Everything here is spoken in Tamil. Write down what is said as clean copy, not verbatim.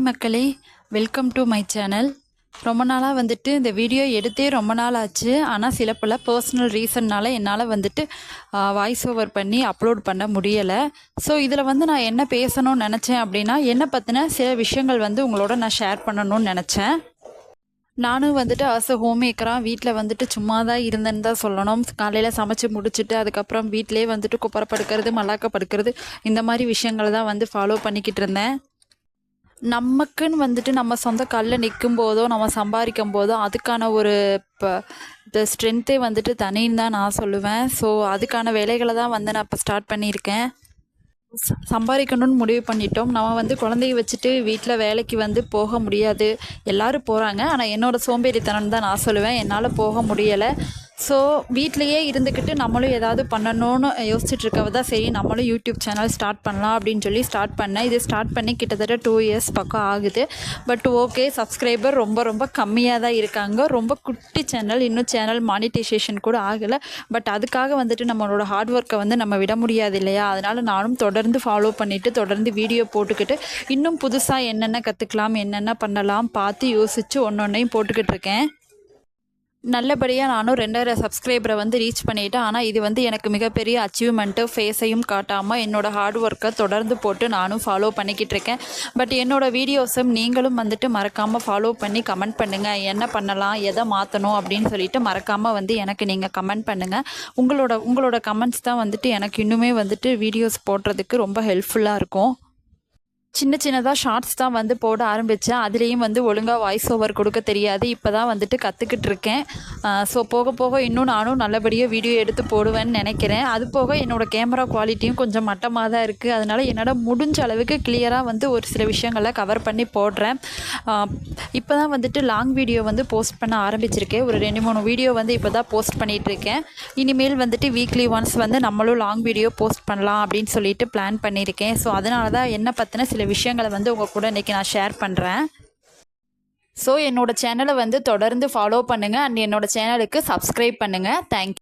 ஹாய் மக்களே, வெல்கம் டு மை சேனல். ரொம்ப நாளாக வந்துட்டு இந்த வீடியோ எடுத்தே ரொம்ப நாள் ஆச்சு. ஆனால் சில பல பர்சனல் ரீசன்னால் என்னால் வந்துட்டு வாய்ஸ் ஓவர் பண்ணி அப்லோட் பண்ண முடியலை. ஸோ இதில் வந்து நான் என்ன பேசணும்னு நினச்சேன் அப்படின்னா, என்னை பற்றின சில விஷயங்கள் வந்து உங்களோட நான் ஷேர் பண்ணணும்னு நினச்சேன். நானும் வந்துட்டு ஹோம் மேக்கராக வீட்டில் வந்துட்டு சும்மா தான் இருந்தேன்னு தான் சொல்லணும். காலையில் சமைச்சு முடிச்சுட்டு அதுக்கப்புறம் வீட்டிலே வந்துட்டு குப்பரை படுக்கிறது, மல்லாக்க படுக்கிறது, இந்த மாதிரி விஷயங்கள் தான் வந்து ஃபாலோ பண்ணிக்கிட்டு இருந்தேன். நமக்குன்னு வந்துட்டு நம்ம சொந்த காலில் நிற்கும் போதோ, நம்ம சம்பாதிக்கும் போதோ அதுக்கான ஒரு இந்த ஸ்ட்ரென்த்தே வந்துட்டு தனின்னு தான் நான் சொல்லுவேன். ஸோ அதுக்கான வேலைகளை தான் வந்து நான் இப்போ ஸ்டார்ட் பண்ணியிருக்கேன். சம்பாதிக்கணும்னு முடிவு பண்ணிட்டோம். நம்ம வந்து குழந்தைய வச்சுட்டு வீட்டில் வேலைக்கு வந்து போக முடியாது. எல்லோரும் போகிறாங்க, ஆனால் என்னோடய சோம்பேறித்தனம் தான் நான் சொல்லுவேன். என்னால் போக முடியலை. ஸோ வீட்லேயே இருந்துக்கிட்டு நம்மளும் ஏதாவது பண்ணணும்னு யோசிச்சுட்ருக்கவ தான் சரி நம்மளும் யூடியூப் சேனல் ஸ்டார்ட் பண்ணலாம் அப்படின்னு சொல்லி ஸ்டார்ட் பண்ணேன். இது ஸ்டார்ட் பண்ணி கிட்டத்தட்ட 2 இயர்ஸ் பக்கம் ஆகுது. பட் ஓகே, சப்ஸ்கிரைபர் ரொம்ப ரொம்ப கம்மியாக தான் இருக்காங்க. ரொம்ப குட்டி சேனல், இன்னும் சேனல் மானிட்டைசேஷன் கூட ஆகலை. பட் அதுக்காக வந்துட்டு நம்மளோட ஹார்ட் ஒர்க்கை வந்து நம்ம விட முடியாது இல்லையா? அதனால் நானும் தொடர்ந்து ஃபாலோ பண்ணிவிட்டு தொடர்ந்து வீடியோ போட்டுக்கிட்டு இன்னும் புதுசாக என்னென்ன கற்றுக்கலாம், என்னென்ன பண்ணலாம் பார்த்து யோசித்து ஒன்றொன்றையும் போட்டுக்கிட்டு இருக்கேன். நல்லபடியாக நானும் 2000 சப்ஸ்கிரைபரை வந்து ரீச் பண்ணிவிட்டேன். ஆனால் இது வந்து எனக்கு மிகப்பெரிய அச்சீவ்மெண்ட்டு. ஃபேஸையும் காட்டாமல் என்னோடய ஹார்ட் ஒர்க்கை தொடர்ந்து போட்டு நானும் ஃபாலோ பண்ணிக்கிட்டு இருக்கேன். பட் என்னோடய வீடியோஸும் நீங்களும் வந்துட்டு மறக்காமல் ஃபாலோ பண்ணி கமெண்ட் பண்ணுங்கள். என்ன பண்ணலாம், எதை மாற்றணும் அப்படின்னு சொல்லிட்டு மறக்காமல் வந்து எனக்கு நீங்கள் கமெண்ட் பண்ணுங்கள். உங்களோட கமெண்ட்ஸ் தான் வந்துட்டு எனக்கு இன்னுமே வந்துட்டு வீடியோஸ் போடுறதுக்கு ரொம்ப ஹெல்ப்ஃபுல்லாக இருக்கும். சின்னதாக ஷார்ட்ஸ் தான் வந்து போட ஆரம்பித்தேன். அதுலேயும் வந்து ஒழுங்காக வாய்ஸ் ஓவர் கொடுக்க தெரியாது. இப்போ தான் வந்துட்டு கற்றுக்கிட்டு இருக்கேன். ஸோ போக போக இன்னும் நானும் நல்லபடியாக வீடியோ எடுத்து போடுவேன்னு நினைக்கிறேன். அது போக என்னோடய கேமரா குவாலிட்டியும் கொஞ்சம் மட்டமாக தான் இருக்குது. அதனால் என்னால் முடிஞ்ச அளவுக்கு கிளியராக வந்து ஒரு சில விஷயங்களை கவர் பண்ணி போடுறேன். இப்போ தான் வந்துட்டு லாங் வீடியோ வந்து போஸ்ட் பண்ண ஆரம்பிச்சிருக்கேன். ஒரு 2-3 வீடியோ வந்து இப்போ தான் போஸ்ட் பண்ணிகிட்ருக்கேன். இனிமேல் வந்துட்டு வீக்லி ஒன்ஸ் வந்து நம்மளும் லாங் வீடியோ போஸ்ட் பண்ணலாம் அப்படின்னு சொல்லிட்டு பிளான் பண்ணியிருக்கேன். ஸோ அதனால தான் என்ன பற்றின சில விஷயங்களை வந்து உங்கள் கூட இன்றைக்கி நான் ஷேர் பண்ணுறேன். ஸோ என்னோடய சேனலை வந்து தொடர்ந்து ஃபாலோ பண்ணுங்கள் அண்ட் என்னோடய சேனலுக்கு சப்ஸ்கிரைப் பண்ணுங்கள். தேங்க்யூ.